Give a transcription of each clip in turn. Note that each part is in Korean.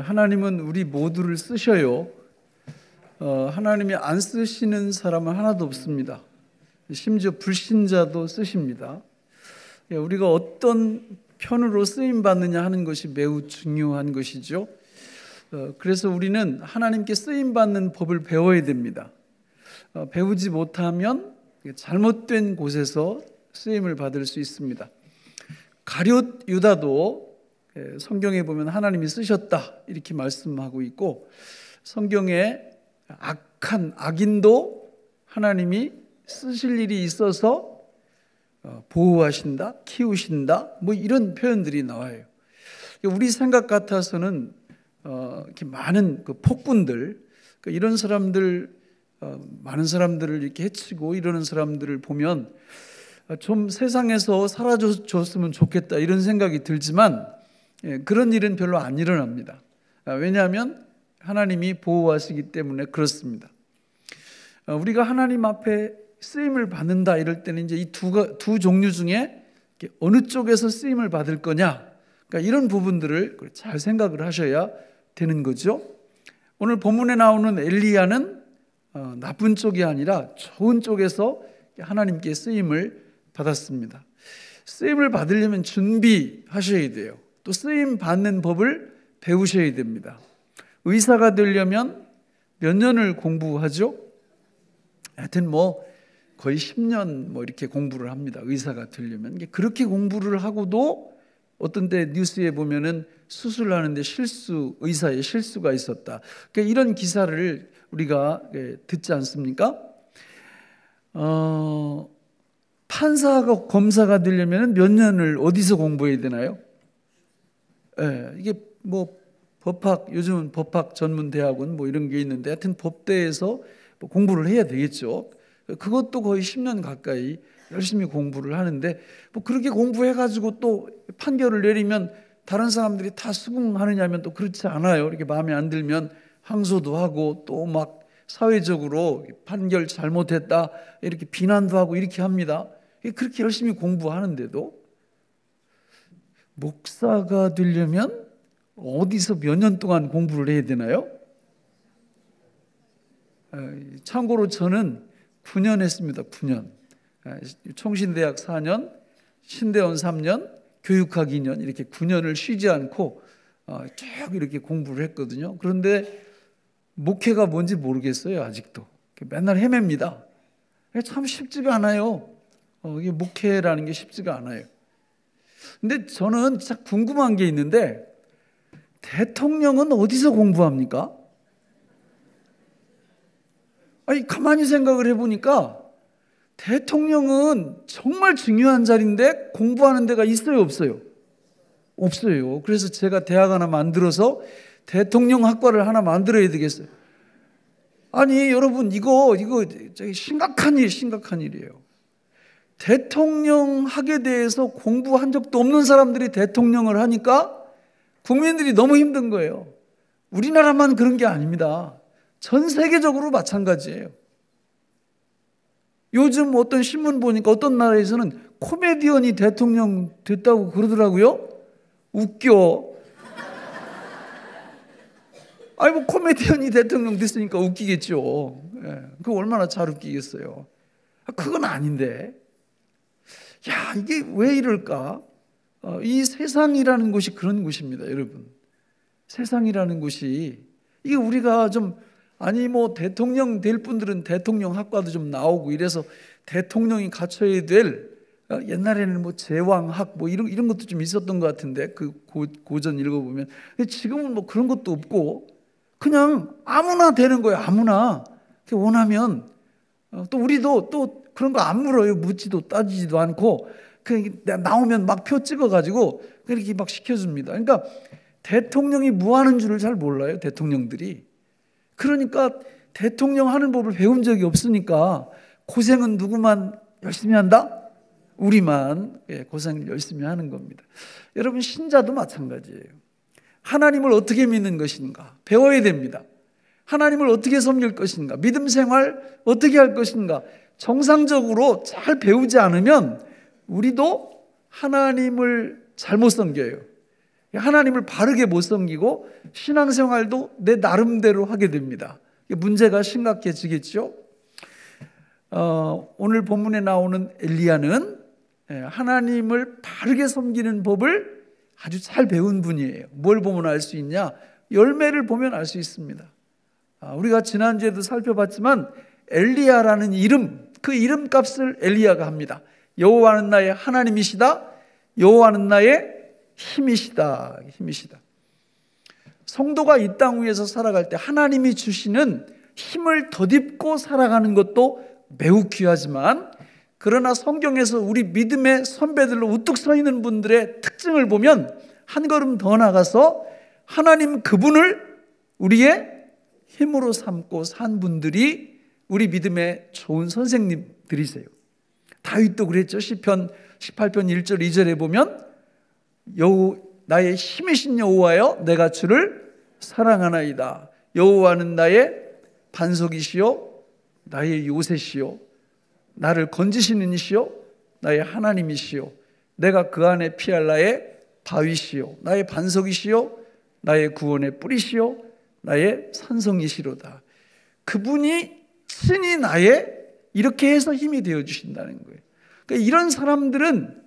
하나님은 우리 모두를 쓰셔요. 하나님이 안 쓰시는 사람은 하나도 없습니다. 심지어 불신자도 쓰십니다. 우리가 어떤 편으로 쓰임받느냐 하는 것이 매우 중요한 것이죠. 그래서 우리는 하나님께 쓰임받는 법을 배워야 됩니다. 배우지 못하면 잘못된 곳에서 쓰임을 받을 수 있습니다. 가룟 유다도 성경에 보면 하나님이 쓰셨다 이렇게 말씀하고 있고, 성경에 악한 악인도 하나님이 쓰실 일이 있어서 보호하신다, 키우신다, 뭐 이런 표현들이 나와요. 우리 생각 같아서는 이렇게 많은 그 폭군들, 이런 사람들, 많은 사람들을 이렇게 해치고 이러는 사람들을 보면 좀 세상에서 사라졌으면 좋겠다 이런 생각이 들지만 그런 일은 별로 안 일어납니다. 왜냐하면 하나님이 보호하시기 때문에 그렇습니다. 우리가 하나님 앞에 쓰임을 받는다 이럴 때는 이제 이 두 종류 중에 어느 쪽에서 쓰임을 받을 거냐, 그러니까 이런 부분들을 잘 생각을 하셔야 되는 거죠. 오늘 본문에 나오는 엘리야는 나쁜 쪽이 아니라 좋은 쪽에서 하나님께 쓰임을 받았습니다. 쓰임을 받으려면 준비하셔야 돼요. 또 쓰임 받는 법을 배우셔야 됩니다. 의사가 되려면 몇 년을 공부하죠? 하여튼 거의 10년 이렇게 공부를 합니다. 의사가 되려면. 그렇게 공부를 하고도 어떤 때 뉴스에 보면은 수술하는데 의사의 실수가 있었다. 그러니까 이런 기사를 우리가 듣지 않습니까? 판사가 검사가 되려면 몇 년을 어디서 공부해야 되나요? 이게 요즘은 법학 전문 대학원 이런 게 있는데, 하여튼 법대에서 공부를 해야 되겠죠. 그것도 거의 10년 가까이 열심히 공부를 하는데, 그렇게 공부해가지고 또 판결을 내리면 다른 사람들이 다 수긍하느냐면 또 그렇지 않아요. 이렇게 마음에 안 들면 항소도 하고 또 사회적으로 판결 잘못했다 이렇게 비난도 하고 이렇게 합니다. 그렇게 열심히 공부하는데도 목사가 되려면 어디서 몇 년 동안 공부를 해야 되나요? 참고로 저는 9년 했습니다. 9년. 총신대학 4년, 신대원 3년, 교육학 2년 이렇게 9년을 쉬지 않고 쭉 이렇게 공부를 했거든요. 그런데 목회가 뭔지 모르겠어요. 아직도. 맨날 헤맵니다. 참 쉽지가 않아요. 이게 목회라는 게 쉽지가 않아요. 근데 저는 진짜 궁금한 게 있는데, 대통령은 어디서 공부합니까? 가만히 생각을 해보니까 대통령은 정말 중요한 자리인데 공부하는 데가 있어요, 없어요? 없어요. 그래서 제가 대학 하나 만들어서 대통령 학과를 하나 만들어야 되겠어요. 여러분, 이거 심각한 일이에요. 대통령 학에 대해서 공부한 적도 없는 사람들이 대통령을 하니까 국민들이 너무 힘든 거예요. 우리나라만 그런 게 아닙니다. 전 세계적으로 마찬가지예요. 요즘 어떤 신문 보니까 어떤 나라에서는 코미디언이 대통령 됐다고 그러더라고요. 웃겨. 코미디언이 대통령 됐으니까 웃기겠죠. 그거 얼마나 잘 웃기겠어요. 그건 아닌데. 이게 왜 이럴까? 이 세상이라는 곳이 그런 곳입니다, 여러분. 세상이라는 곳이, 이게 우리가 대통령 될 분들은 대통령 학과도 좀 나오고 이래서 대통령이 갖춰야 될, 옛날에는 제왕학 이런 것도 좀 있었던 것 같은데, 그 고전 읽어보면. 지금은 그런 것도 없고, 그냥 아무나 되는 거예요, 아무나. 원하면. 또 우리도 또 그런 거 안 물어요. 묻지도 따지지도 않고 나오면 표 찍어가지고 이렇게 시켜줍니다. 그러니까 대통령이 뭐 하는 줄을 잘 몰라요, 대통령들이. 그러니까 대통령 하는 법을 배운 적이 없으니까 고생은 누구만 열심히 한다? 우리만 고생을 열심히 하는 겁니다. 여러분, 신자도 마찬가지예요. 하나님을 어떻게 믿는 것인가 배워야 됩니다. 하나님을 어떻게 섬길 것인가, 믿음 생활 어떻게 할 것인가 정상적으로 잘 배우지 않으면 우리도 하나님을 잘못 섬겨요. 하나님을 바르게 못 섬기고 신앙생활도 내 나름대로 하게 됩니다. 문제가 심각해지겠죠. 오늘 본문에 나오는 엘리야는 하나님을 바르게 섬기는 법을 아주 잘 배운 분이에요. 뭘 보면 알 수 있냐? 열매를 보면 알 수 있습니다. 우리가 지난주에도 살펴봤지만 엘리야라는 이름, 그 이름값을 엘리야가 합니다. 여호와는 나의 하나님이시다. 여호와는 나의 힘이시다. 성도가 이 땅 위에서 살아갈 때 하나님이 주시는 힘을 덧입고 살아가는 것도 매우 귀하지만, 그러나 성경에서 우리 믿음의 선배들로 우뚝 서 있는 분들의 특징을 보면 한 걸음 더 나가서 하나님 그분을 우리의 힘으로 삼고 산 분들이 우리 믿음의 좋은 선생님들이세요. 다윗도 그랬죠. 시편 18편 1절 2절에 보면 나의 힘이신 여호와여 내가 주를 사랑하나이다. 여호와는 나의 반석이시요 나의 요새시요 나를 건지시는 이시요 나의 하나님이시요 내가 그 안에 피할 나의 바위시요 나의 반석이시요 나의 구원의 뿌리시요 나의 산성이시로다. 그분이 친히 나의 이렇게 해서 힘이 되어주신다는 거예요. 그러니까 이런 사람들은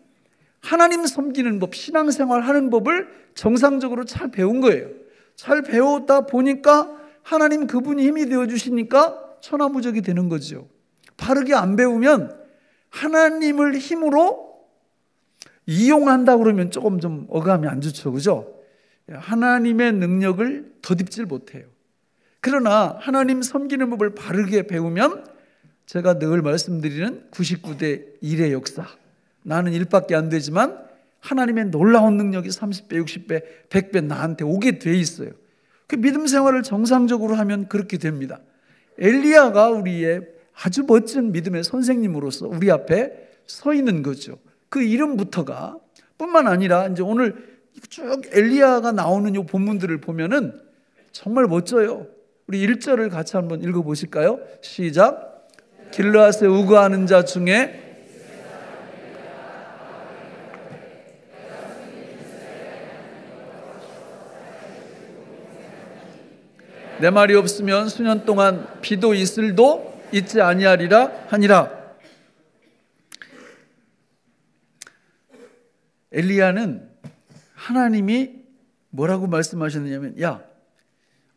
하나님 섬기는 법, 신앙생활 하는 법을 정상적으로 잘 배운 거예요. 잘 배웠다 보니까 하나님 그분이 힘이 되어주시니까 천하무적이 되는 거죠. 바르게 안 배우면 하나님을 힘으로 이용한다 그러면 조금 좀 어감이 안 좋죠. 그죠? 하나님의 능력을 덧입질 못해요. 그러나 하나님 섬기는 법을 바르게 배우면 제가 늘 말씀드리는 99대 1의 역사, 나는 1밖에 안 되지만 하나님의 놀라운 능력이 30배, 60배, 100배 나한테 오게 돼 있어요. 그 믿음 생활을 정상적으로 하면 그렇게 됩니다. 엘리야가 우리의 아주 멋진 믿음의 선생님으로서 우리 앞에 서 있는 거죠. 그 이름부터가 뿐만 아니라 이제 오늘 쭉 엘리야가 나오는 이 본문들을 보면은 정말 멋져요. 우리 1절을 같이 한번 읽어보실까요? 시작. 길르앗에 우거하는 자 중에 내 말이 없으면 수년 동안 비도 이슬도 있지 아니하리라 하니라. 엘리야는 하나님이 뭐라고 말씀하셨느냐면, 야,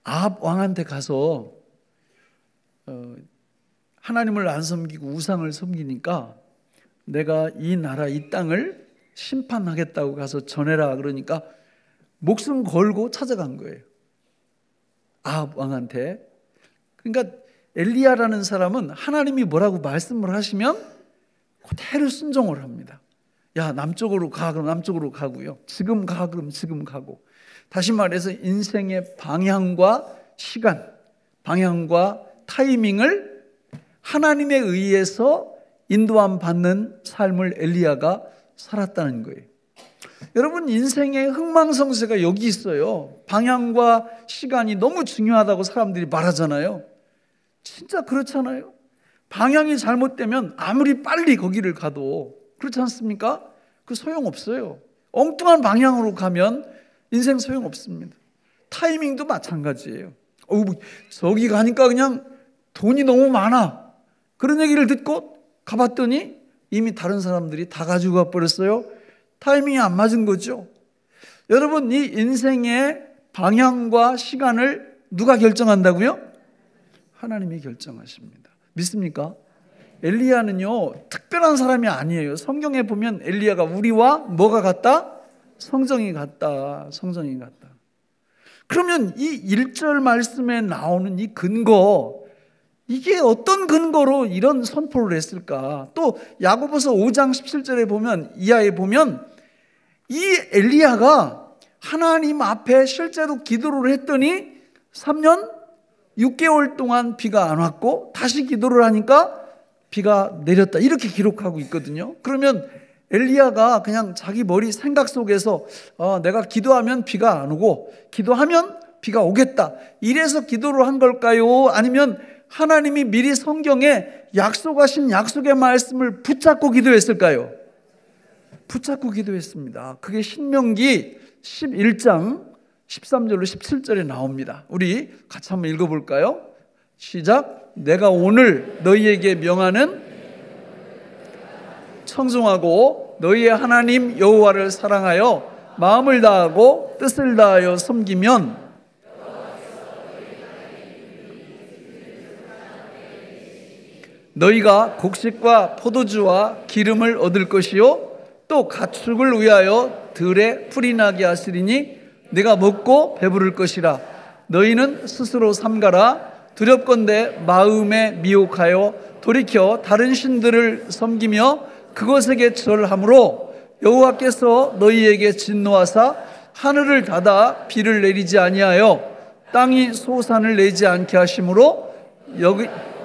아합 왕한테 가서 하나님을 안 섬기고 우상을 섬기니까 내가 이 나라 이 땅을 심판하겠다고 가서 전해라. 그러니까 목숨 걸고 찾아간 거예요, 아합 왕한테. 그러니까 엘리야라는 사람은 하나님이 뭐라고 말씀을 하시면 그대로 순종을 합니다. 야, 남쪽으로 가. 그럼 남쪽으로 가고요. 지금 가. 그럼 지금 가고. 다시 말해서 인생의 방향과 시간, 방향과 타이밍을 하나님에 의해서 인도함 받는 삶을 엘리야가 살았다는 거예요. 여러분, 인생의 흥망성쇠가 여기 있어요. 방향과 시간이 너무 중요하다고 사람들이 말하잖아요. 진짜 그렇잖아요. 방향이 잘못되면 아무리 빨리 거기를 가도, 그렇지 않습니까? 그 소용없어요. 엉뚱한 방향으로 가면 인생 소용없습니다. 타이밍도 마찬가지예요. 저기 가니까 그냥 돈이 너무 많아, 그런 얘기를 듣고 가봤더니 이미 다른 사람들이 다 가지고 가버렸어요. 타이밍이 안 맞은 거죠. 여러분, 이 인생의 방향과 시간을 누가 결정한다고요? 하나님이 결정하십니다. 믿습니까? 엘리야는요, 특별한 사람이 아니에요. 성경에 보면 엘리야가 우리와 뭐가 같다? 성정이 같다. 성정이 같다. 그러면 이 1절 말씀에 나오는 이 근거, 이게 어떤 근거로 이런 선포를 했을까? 또 야고보서 5장 17절에 보면, 이하에 보면 이 엘리야가 하나님 앞에 실제로 기도를 했더니 3년 6개월 동안 비가 안 왔고 다시 기도를 하니까 비가 내렸다, 이렇게 기록하고 있거든요. 그러면 엘리야가 그냥 자기 머리 생각 속에서 내가 기도하면 비가 안 오고 기도하면 비가 오겠다, 이래서 기도를 한 걸까요? 아니면 하나님이 미리 성경에 약속하신 약속의 말씀을 붙잡고 기도했을까요? 붙잡고 기도했습니다. 그게 신명기 11장 13절로 17절에 나옵니다. 우리 같이 한번 읽어볼까요? 시작. 내가 오늘 너희에게 명하는 청송하고 너희의 하나님 여호와를 사랑하여 마음을 다하고 뜻을 다하여 섬기면 너희가 곡식과 포도주와 기름을 얻을 것이요 또 가축을 위하여 들에 풀이 나게 하시리니 내가 먹고 배부를 것이라. 너희는 스스로 삼가라. 두렵건대 마음에 미혹하여 돌이켜 다른 신들을 섬기며 그것에게 절함으로 여호와께서 너희에게 진노하사 하늘을 닫아 비를 내리지 아니하여 땅이 소산을 내지 않게 하심으로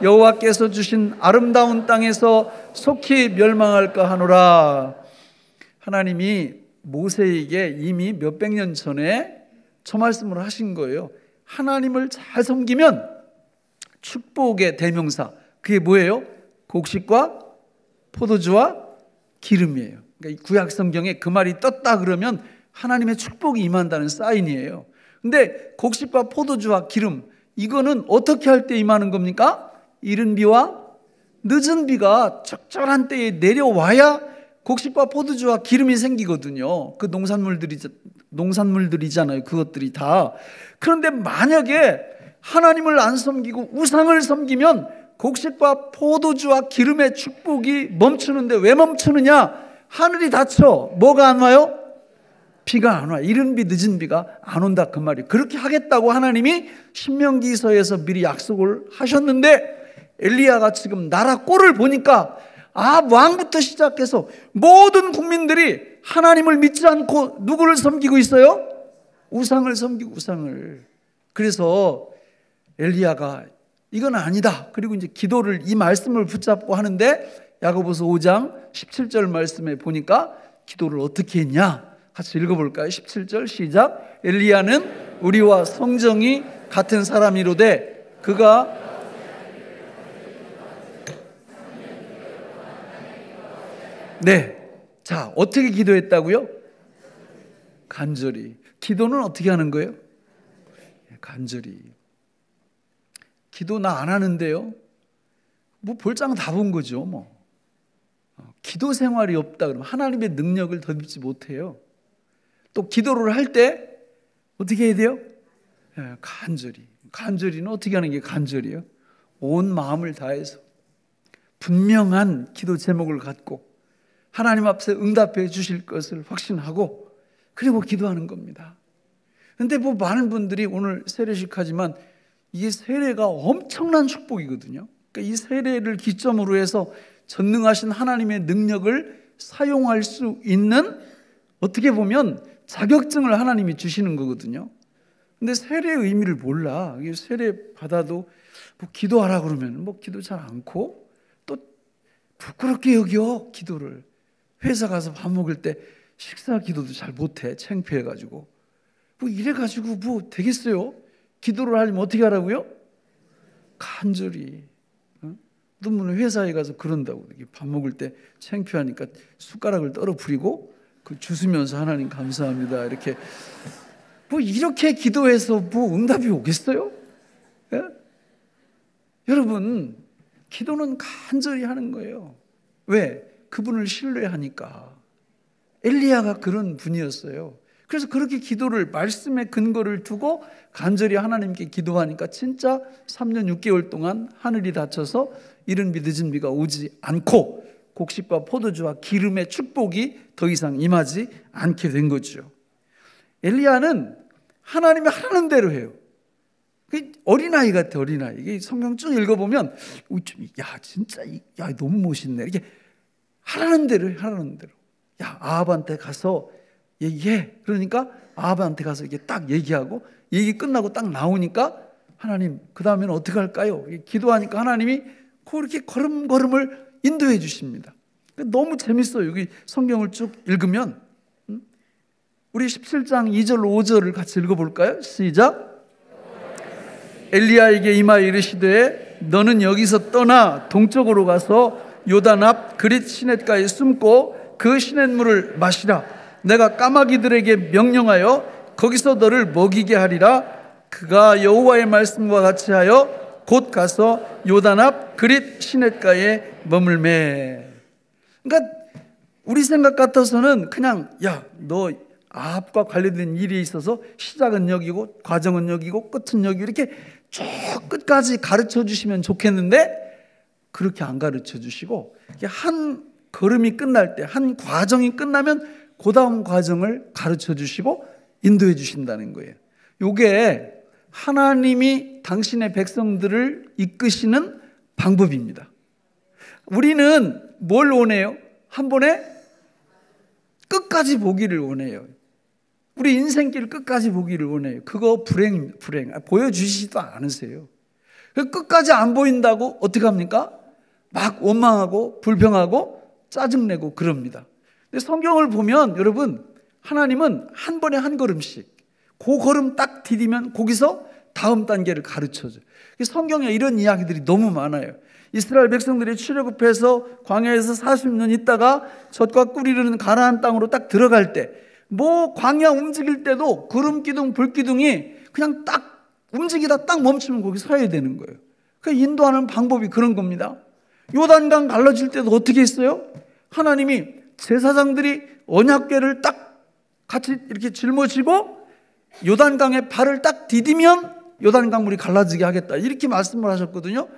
여호와께서 주신 아름다운 땅에서 속히 멸망할까 하노라. 하나님이 모세에게 이미 몇백 년 전에 저 말씀을 하신 거예요. 하나님을 잘 섬기면 축복의 대명사, 그게 뭐예요? 곡식과 포도주와 기름이에요. 그러니까 구약 성경에 그 말이 떴다 그러면 하나님의 축복이 임한다는 사인이에요. 근데 곡식과 포도주와 기름, 이거는 어떻게 할 때 임하는 겁니까? 이른 비와 늦은 비가 적절한 때에 내려와야 곡식과 포도주와 기름이 생기거든요. 그 농산물들이잖아요. 그것들이 다. 그런데 만약에 하나님을 안 섬기고 우상을 섬기면 곡식과 포도주와 기름의 축복이 멈추는데 왜 멈추느냐? 하늘이 닫혀. 뭐가 안 와요? 비가 안 와. 이른 비 늦은 비가 안 온다 그 말이에요. 그렇게 하겠다고 하나님이 신명기서에서 미리 약속을 하셨는데 엘리야가 지금 나라 꼴을 보니까 왕부터 시작해서 모든 국민들이 하나님을 믿지 않고 누구를 섬기고 있어요? 우상을 섬기고 우상을. 그래서 엘리야가 이건 아니다. 그리고 이제 기도를 이 말씀을 붙잡고 하는데 야고보서 5장 17절 말씀에 보니까 기도를 어떻게 했냐? 같이 읽어볼까요? 17절 시작. 엘리야는 우리와 성정이 같은 사람이로되 그가 자, 어떻게 기도했다고요? 간절히. 기도는 어떻게 하는 거예요? 간절히. 기도 나 안 하는데요? 뭐 볼장 다 본 거죠, 뭐. 기도 생활이 없다 그러면 하나님의 능력을 덧입지 못해요. 또 기도를 할 때 어떻게 해야 돼요? 간절히. 간절히는 어떻게 하는 게 간절이에요? 온 마음을 다해서 분명한 기도 제목을 갖고 하나님 앞에서 응답해 주실 것을 확신하고 그리고 기도하는 겁니다. 그런데 뭐 많은 분들이 오늘 세례식 하지만 이게 세례가 엄청난 축복이거든요. 그러니까 이 세례를 기점으로 해서 전능하신 하나님의 능력을 사용할 수 있는 어떻게 보면 자격증을 하나님이 주시는 거거든요. 근데 세례의 의미를 몰라. 세례 받아도 뭐 기도하라 그러면 뭐 기도 잘 않고 또 부끄럽게 여겨 기도를. 회사 가서 밥 먹을 때 식사 기도도 잘 못해. 창피해가지고. 뭐 이래가지고 뭐 되겠어요? 기도를 하려면 어떻게 하라고요? 간절히. 어떤 회사에 가서 그런다고. 밥 먹을 때 창피하니까 숟가락을 떨어뜨리고 그 주스면서 하나님 감사합니다. 이렇게. 뭐 이렇게 기도해서 뭐 응답이 오겠어요? 예? 여러분, 기도는 간절히 하는 거예요. 왜? 그분을 신뢰하니까. 엘리야가 그런 분이었어요. 그래서 그렇게 기도를 말씀의 근거를 두고 간절히 하나님께 기도하니까 진짜 3년 6개월 동안 하늘이 닫혀서 이른 비 늦은 비가 오지 않고 곡식과 포도주와 기름의 축복이 더 이상 임하지 않게 된 거죠. 엘리야는 하나님이 하라는 대로 해요. 어린아이 같아, 어린아이. 이게 성경 쭉 읽어보면 진짜 너무 멋있네. 이렇게 하라는 대로 해, 하라는 대로. 아합한테 가서 얘기해. 그러니까 아합한테 가서 이게 딱 얘기하고 얘기 끝나고 딱 나오니까 하나님 그 다음에는 어떻게 할까요? 기도하니까 하나님이 그렇게 걸음걸음을 인도해 주십니다. 너무 재밌어요. 여기 성경을 쭉 읽으면. 우리 17장 2절로 5절을 같이 읽어볼까요? 시작. 엘리야에게 임하여 이르시되 너는 여기서 떠나 동쪽으로 가서 요단 앞 그릿 시냇가에 숨고 그 시냇물을 마시라. 내가 까마귀들에게 명령하여 거기서 너를 먹이게 하리라. 그가 여호와의 말씀과 같이 하여 곧 가서 요단 앞 그릿 시냇가에 머물매. 그러니까 우리 생각 같아서는 그냥 야, 너 아합과 관련된 일이 있어서 시작은 여기고 과정은 여기고 끝은 여기고 이렇게 쭉 끝까지 가르쳐 주시면 좋겠는데 그렇게 안 가르쳐 주시고 한 걸음이 끝날 때, 한 과정이 끝나면 그 다음 과정을 가르쳐 주시고 인도해 주신다는 거예요. 이게 하나님이 당신의 백성들을 이끄시는 방법입니다. 우리는 뭘 원해요? 한 번에 끝까지 보기를 원해요. 우리 인생길 끝까지 보기를 원해요. 그거 불행. 보여주시지도 않으세요. 끝까지 안 보인다고 어떻게 합니까? 막 원망하고 불평하고 짜증내고 그럽니다. 근데 성경을 보면 여러분, 하나님은 한 번에 한 걸음씩 그 걸음 딱 디디면 거기서 다음 단계를 가르쳐줘요. 성경에 이런 이야기들이 너무 많아요. 이스라엘 백성들이 출애굽해서 광야에서 40년 있다가 젖과 꿀 이르는 가나안 땅으로 딱 들어갈 때 뭐 광야 움직일 때도 구름 기둥 불 기둥이 그냥 딱 움직이다 딱 멈추면 거기 서야 되는 거예요. 그 인도하는 방법이 그런 겁니다. 요단강 갈라질 때도 어떻게 했어요? 하나님이 제사장들이 언약궤를 딱 같이 이렇게 짊어지고 요단강에 발을 딱 디디면 요단강 물이 갈라지게 하겠다 이렇게 말씀을 하셨거든요.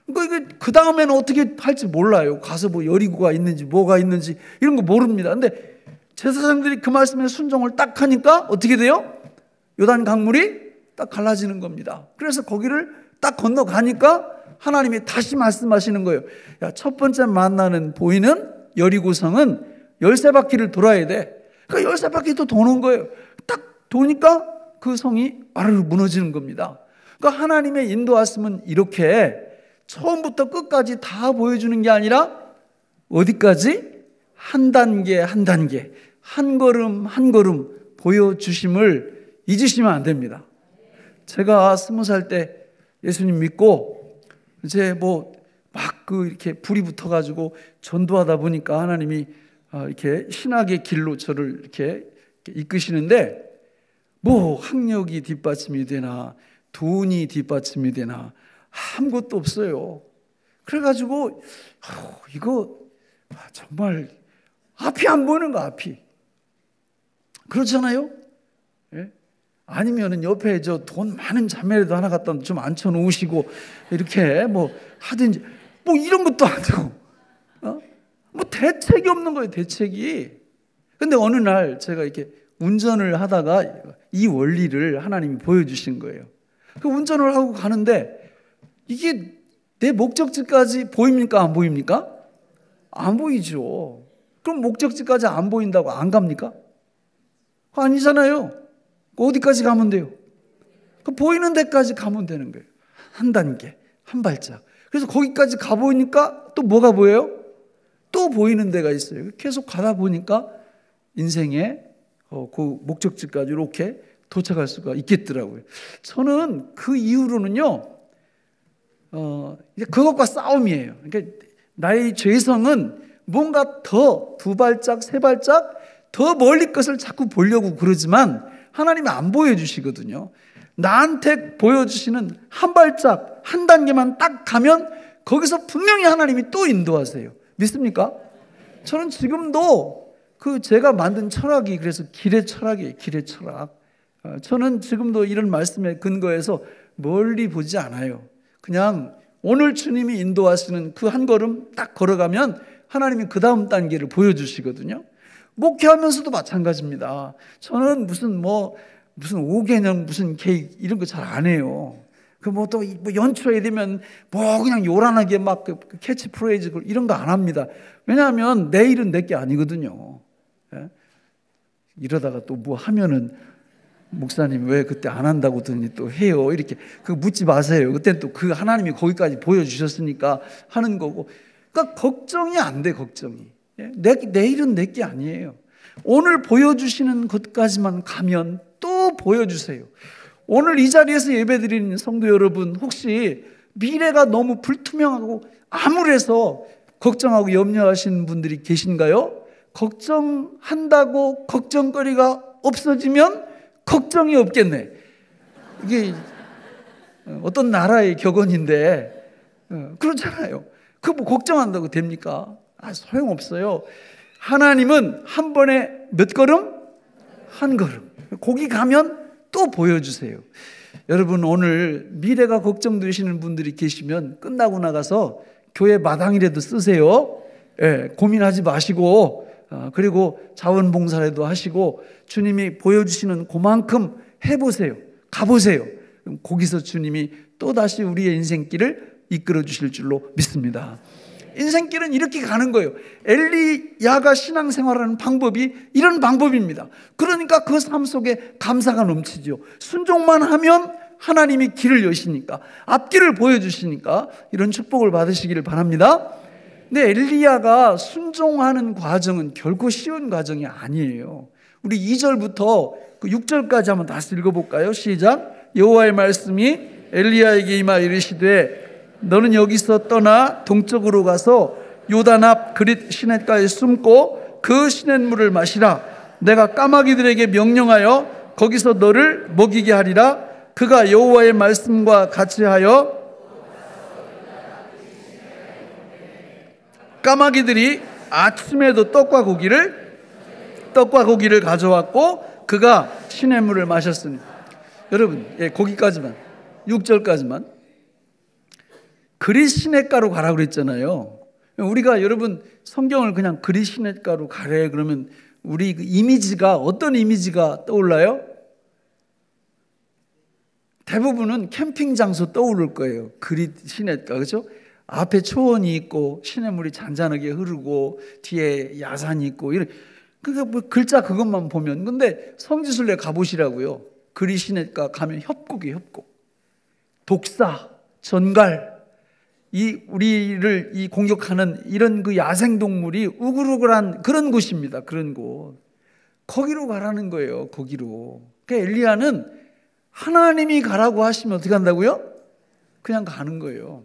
그러니까 그 다음에는 어떻게 할지 몰라요. 가서 뭐 여리고가 있는지 뭐가 있는지 이런 거 모릅니다. 근데 제사장들이 그 말씀에 순종을 딱 하니까 어떻게 돼요? 요단 강물이 딱 갈라지는 겁니다. 그래서 거기를 딱 건너가니까 하나님이 다시 말씀하시는 거예요. 야, 첫 번째 만나는 보이는 여리고성은 13바퀴를 돌아야 돼. 그러니까 13바퀴 또 도는 거예요. 딱 도니까 그 성이 와르르 무너지는 겁니다. 그러니까 하나님의 인도하심은 이렇게 처음부터 끝까지 다 보여주는 게 아니라 어디까지? 한 단계 한 단계, 한 걸음 한 걸음 보여주심을 잊으시면 안 됩니다. 제가 20살 때 예수님 믿고 이제 뭐 막 이렇게 불이 붙어가지고 전도하다 보니까 하나님이 이렇게 신학의 길로 저를 이렇게 이끄시는데 뭐 학력이 뒷받침이 되나 돈이 뒷받침이 되나 아무것도 없어요. 그래가지고 이거 정말 앞이 안 보이는 거 앞이. 그렇잖아요? 예? 아니면은 옆에 저 돈 많은 자매라도 하나 갖다 좀 앉혀놓으시고 이렇게 뭐 하든지 뭐 이런 것도 안 되고 뭐 대책이 없는 거예요. 대책이. 근데 어느 날 제가 이렇게 운전을 하다가 이 원리를 하나님이 보여주신 거예요. 그 운전을 하고 가는데 이게 내 목적지까지 보입니까? 안 보입니까? 안 보이죠. 그럼 목적지까지 안 보인다고 안 갑니까? 아니잖아요. 어디까지 가면 돼요? 그 보이는 데까지 가면 되는 거예요. 한 단계, 한 발짝. 그래서 거기까지 가보니까 또 뭐가 보여요? 또 보이는 데가 있어요. 계속 가다 보니까 인생의 그 목적지까지 이렇게 도착할 수가 있겠더라고요. 저는 그 이후로는요, 그것과 싸움이에요. 그러니까 나의 죄성은 뭔가 더 두 발짝, 세 발짝 더 멀리 것을 자꾸 보려고 그러지만 하나님이 안 보여주시거든요. 나한테 보여주시는 한 발짝, 한 단계만 딱 가면 거기서 분명히 하나님이 또 인도하세요. 믿습니까? 저는 지금도 제가 만든 철학이 그래서 길의 철학이에요. 길의 철학. 저는 지금도 이런 말씀에 근거해서 멀리 보지 않아요. 그냥 오늘 주님이 인도하시는 그 한 걸음 딱 걸어가면 하나님이 그 다음 단계를 보여주시거든요. 목회하면서도 마찬가지입니다. 저는 무슨 5개년 무슨 계획 이런 거 잘 안 해요. 또 연초에 되면 그냥 요란하게 막 캐치프레이즈 이런 거 안 합니다. 왜냐하면 내일은 내게 아니거든요. 예? 이러다가 또 뭐 하면은 목사님 왜 그때 안 한다고 더니 또 해요. 이렇게 묻지 마세요. 그때는 또 하나님이 거기까지 보여주셨으니까 하는 거고. 그러니까 걱정이 안 돼, 걱정이. 내일은 내게 아니에요. 오늘 보여주시는 것까지만 가면 또 보여주세요. 오늘 이 자리에서 예배드리는 성도 여러분, 혹시 미래가 너무 불투명하고 암울해서 걱정하고 염려하시는 분들이 계신가요? 걱정한다고 걱정거리가 없어지면 걱정이 없겠네. 이게 어떤 나라의 격언인데 그렇잖아요. 그 뭐 걱정한다고 됩니까? 소용없어요. 하나님은 한 번에 몇 걸음? 한 걸음. 거기 가면 또 보여주세요. 여러분, 오늘 미래가 걱정되시는 분들이 계시면 끝나고 나가서 교회 마당이라도 쓰세요. 고민하지 마시고, 그리고 자원봉사라도 하시고 주님이 보여주시는 그만큼 해보세요. 가보세요. 거기서 주님이 또다시 우리의 인생길을 이끌어 주실 줄로 믿습니다. 인생길은 이렇게 가는 거예요. 엘리야가 신앙생활하는 방법이 이런 방법입니다. 그러니까 그 삶 속에 감사가 넘치죠. 순종만 하면 하나님이 길을 여시니까, 앞길을 보여주시니까 이런 축복을 받으시기를 바랍니다. 근데 엘리야가 순종하는 과정은 결코 쉬운 과정이 아니에요. 우리 2절부터 6절까지 한번 다시 읽어볼까요? 시작. 여호와의 말씀이 엘리야에게 임하 이르시되 너는 여기서 떠나 동쪽으로 가서 요단 앞 그릿 시냇가에 숨고 그 시냇물을 마시라. 내가 까마귀들에게 명령하여 거기서 너를 먹이게 하리라. 그가 여호와의 말씀과 같이 하여 까마귀들이 아침에도 떡과 고기를 가져왔고 그가 시냇물을 마셨으니. 여러분, 거기까지만, 6절까지만. 그릿 시냇가로 가라고 그랬잖아요. 우리가 여러분 성경을 그냥 그릿 시냇가로 가래 그러면 우리 그 이미지가 어떤 이미지가 떠올라요? 대부분은 캠핑 장소 떠오를 거예요. 그릿 시냇가, 그렇죠? 앞에 초원이 있고 시냇물이 잔잔하게 흐르고 뒤에 야산이 있고 이런. 그러니까 뭐 글자 그것만 보면. 근데 성지순례 가보시라고요. 그릿 시냇가 가면 협곡이에요, 협곡. 독사, 전갈, 우리를 공격하는 이런 그 야생동물이 우글우글한 그런 곳입니다. 그런 곳. 거기로 가라는 거예요. 거기로. 그러니까 엘리야는 하나님이 가라고 하시면 어떻게 한다고요? 그냥 가는 거예요.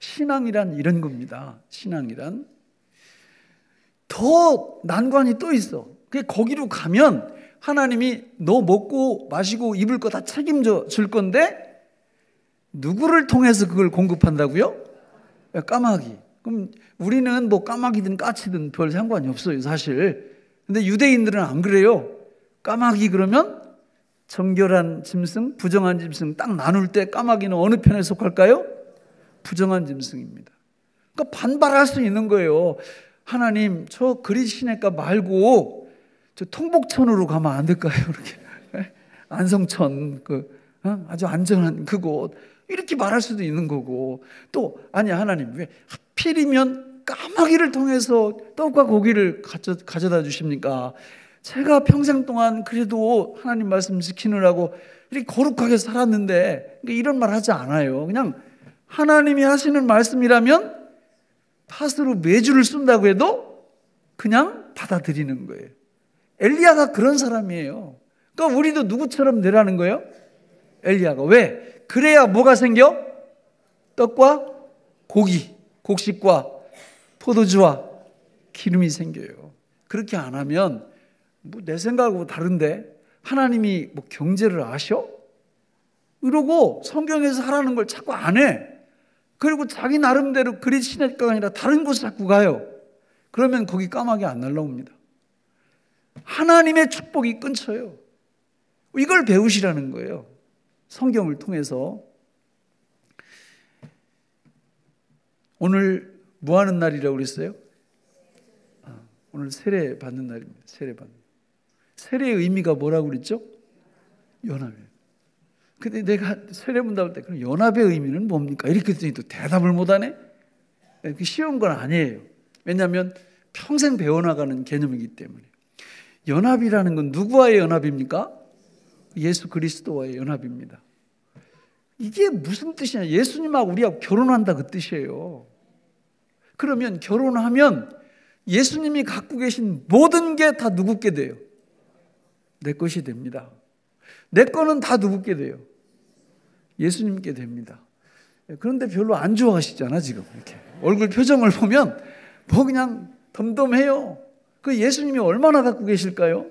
신앙이란 이런 겁니다. 신앙이란. 더 난관이 또 있어. 거기로 가면 하나님이 너 먹고 마시고 입을 거 다 책임져 줄 건데 누구를 통해서 그걸 공급한다고요? 까마귀. 그럼 우리는 뭐 까마귀든 까치든 별 상관이 없어요, 사실. 근데 유대인들은 안 그래요. 까마귀 그러면 정결한 짐승, 부정한 짐승 딱 나눌 때 까마귀는 어느 편에 속할까요? 부정한 짐승입니다. 그러니까 반발할 수 있는 거예요. 하나님, 저 그릿 시냇가 말고 저 통복천으로 가면 안 될까요? 이렇게 안성천, 아주 안전한 그곳. 이렇게 말할 수도 있는 거고, 또 아니 하나님 왜 하필이면 까마귀를 통해서 떡과 고기를 가져다 주십니까? 제가 평생 동안 그래도 하나님 말씀 지키느라고 이렇게 거룩하게 살았는데, 이런 말 하지 않아요. 그냥 하나님이 하시는 말씀이라면 팥으로 메주를 쏜다고 해도 그냥 받아들이는 거예요. 엘리야가 그런 사람이에요. 그러니까 우리도 누구처럼 되라는 거예요? 엘리야가. 왜? 그래야 뭐가 생겨? 떡과 고기, 곡식과 포도주와 기름이 생겨요. 그렇게 안 하면 뭐 내 생각하고 다른데 하나님이 뭐 경제를 아셔? 이러고 성경에서 하라는 걸 자꾸 안 해. 그리고 자기 나름대로 그릿 시냇가가 아니라 다른 곳에 자꾸 가요. 그러면 거기 까마귀 안 날라옵니다. 하나님의 축복이 끊쳐요. 이걸 배우시라는 거예요. 성경을 통해서. 오늘 뭐 하는 날이라고 그랬어요? 오늘 세례 받는 날입니다. 세례 받는. 세례의 의미가 뭐라고 그랬죠? 연합이에요. 근데 내가 세례 문답할 때 그럼 연합의 의미는 뭡니까? 이렇게 했더니 또 대답을 못하네? 쉬운 건 아니에요. 왜냐하면 평생 배워나가는 개념이기 때문에. 연합이라는 건 누구와의 연합입니까? 예수 그리스도와의 연합입니다. 이게 무슨 뜻이냐? 예수님하고 우리하고 결혼한다 그 뜻이에요. 그러면 결혼하면 예수님이 갖고 계신 모든 게 다 누구께 돼요? 내 것이 됩니다. 내 거는 다 누구께 돼요? 예수님께 됩니다. 그런데 별로 안 좋아하시잖아 지금. 이렇게 얼굴 표정을 보면 뭐 그냥 덤덤해요. 그 예수님이 얼마나 갖고 계실까요?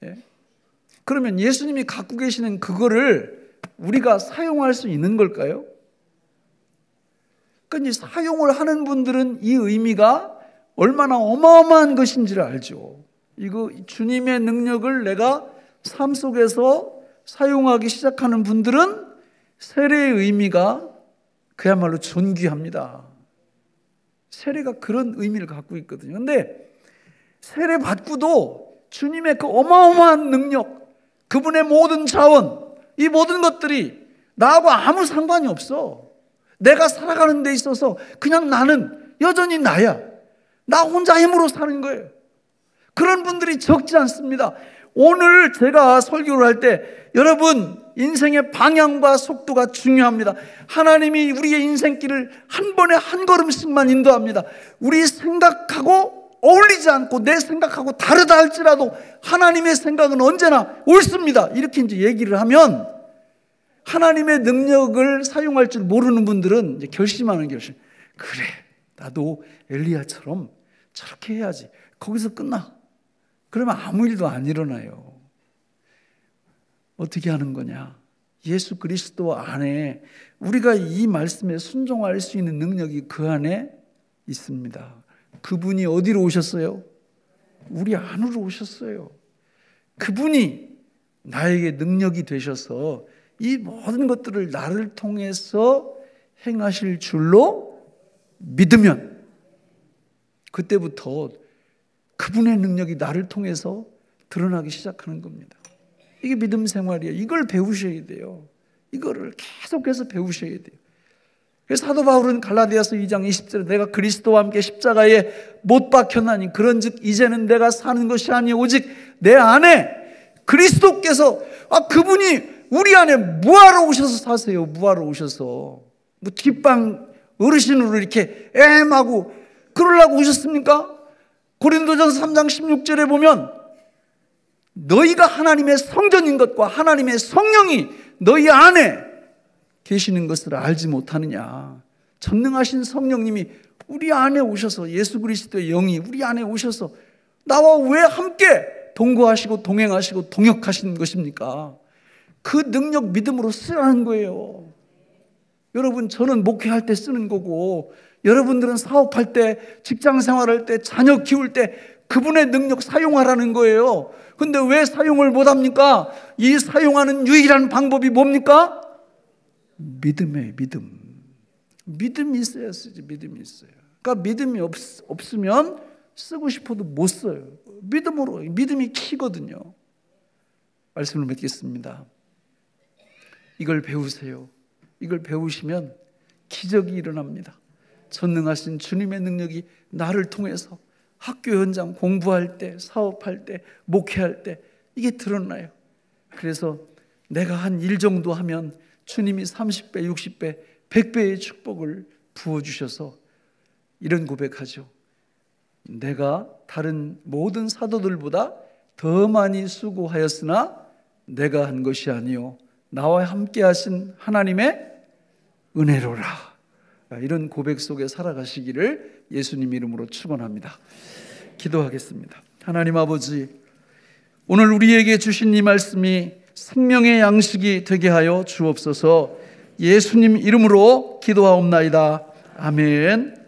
예? 그러면 예수님이 갖고 계시는 그거를 우리가 사용할 수 있는 걸까요? 그러니까 사용을 하는 분들은 이 의미가 얼마나 어마어마한 것인지를 알죠. 이거 주님의 능력을 내가 삶 속에서 사용하기 시작하는 분들은 세례의 의미가 그야말로 존귀합니다. 세례가 그런 의미를 갖고 있거든요. 그런데 세례 받고도 주님의 그 어마어마한 능력, 그분의 모든 자원, 이 모든 것들이 나하고 아무 상관이 없어. 내가 살아가는 데 있어서 그냥 나는 여전히 나야. 나 혼자 힘으로 사는 거예요. 그런 분들이 적지 않습니다. 오늘 제가 설교를 할 때 여러분 인생의 방향과 속도가 중요합니다. 하나님이 우리의 인생길을 한 번에 한 걸음씩만 인도합니다. 우리 생각하고 어울리지 않고 내 생각하고 다르다 할지라도 하나님의 생각은 언제나 옳습니다. 이렇게 이제 얘기를 하면 하나님의 능력을 사용할 줄 모르는 분들은 이제 결심하는 결심. 그래, 나도 엘리야처럼 저렇게 해야지. 거기서 끝나. 그러면 아무 일도 안 일어나요. 어떻게 하는 거냐? 예수 그리스도 안에 우리가 이 말씀에 순종할 수 있는 능력이 그 안에 있습니다. 그분이 어디로 오셨어요? 우리 안으로 오셨어요. 그분이 나에게 능력이 되셔서 이 모든 것들을 나를 통해서 행하실 줄로 믿으면 그때부터 그분의 능력이 나를 통해서 드러나기 시작하는 겁니다. 이게 믿음 생활이에요. 이걸 배우셔야 돼요. 이거를 계속해서 배우셔야 돼요. 그래서 사도 바울은 갈라디아서 2장 20절에 내가 그리스도와 함께 십자가에 못 박혔나니 그런즉 이제는 내가 사는 것이 아니 오직 내 안에 그리스도께서 그분이 우리 안에 무하러 오셔서 사세요. 무하러 오셔서 뭐 뒷방 어르신으로 이렇게 애하고 그러려고 오셨습니까? 고린도전서 3장 16절에 보면 너희가 하나님의 성전인 것과 하나님의 성령이 너희 안에 계시는 것을 알지 못하느냐. 전능하신 성령님이 우리 안에 오셔서 예수 그리스도의 영이 우리 안에 오셔서 나와 왜 함께 동거하시고 동행하시고 동역하시는 것입니까? 그 능력 믿음으로 쓰라는 거예요. 여러분, 저는 목회할 때 쓰는 거고 여러분들은 사업할 때, 직장 생활할 때, 자녀 키울 때 그분의 능력 사용하라는 거예요. 근데 왜 사용을 못합니까? 이 사용하는 유일한 방법이 뭡니까? 믿음이에요. 믿음이 있어야 쓰지. 믿음이 있어요. 그러니까 믿음이 없으면 쓰고 싶어도 못 써요. 믿음이 키거든요. 말씀을 맺겠습니다. 이걸 배우세요. 이걸 배우시면 기적이 일어납니다. 전능하신 주님의 능력이 나를 통해서 학교 현장 공부할 때, 사업할 때, 목회할 때 이게 드러나요. 그래서 내가 한 일 정도 하면 주님이 30배, 60배, 100배의 축복을 부어주셔서 이런 고백하죠. 내가 다른 모든 사도들보다 더 많이 수고하였으나 내가 한 것이 아니요 나와 함께 하신 하나님의 은혜로라. 이런 고백 속에 살아가시기를 예수님 이름으로 축원합니다. 기도하겠습니다. 하나님 아버지, 오늘 우리에게 주신 이 말씀이 생명의 양식이 되게 하여 주옵소서. 예수님 이름으로 기도하옵나이다. 아멘.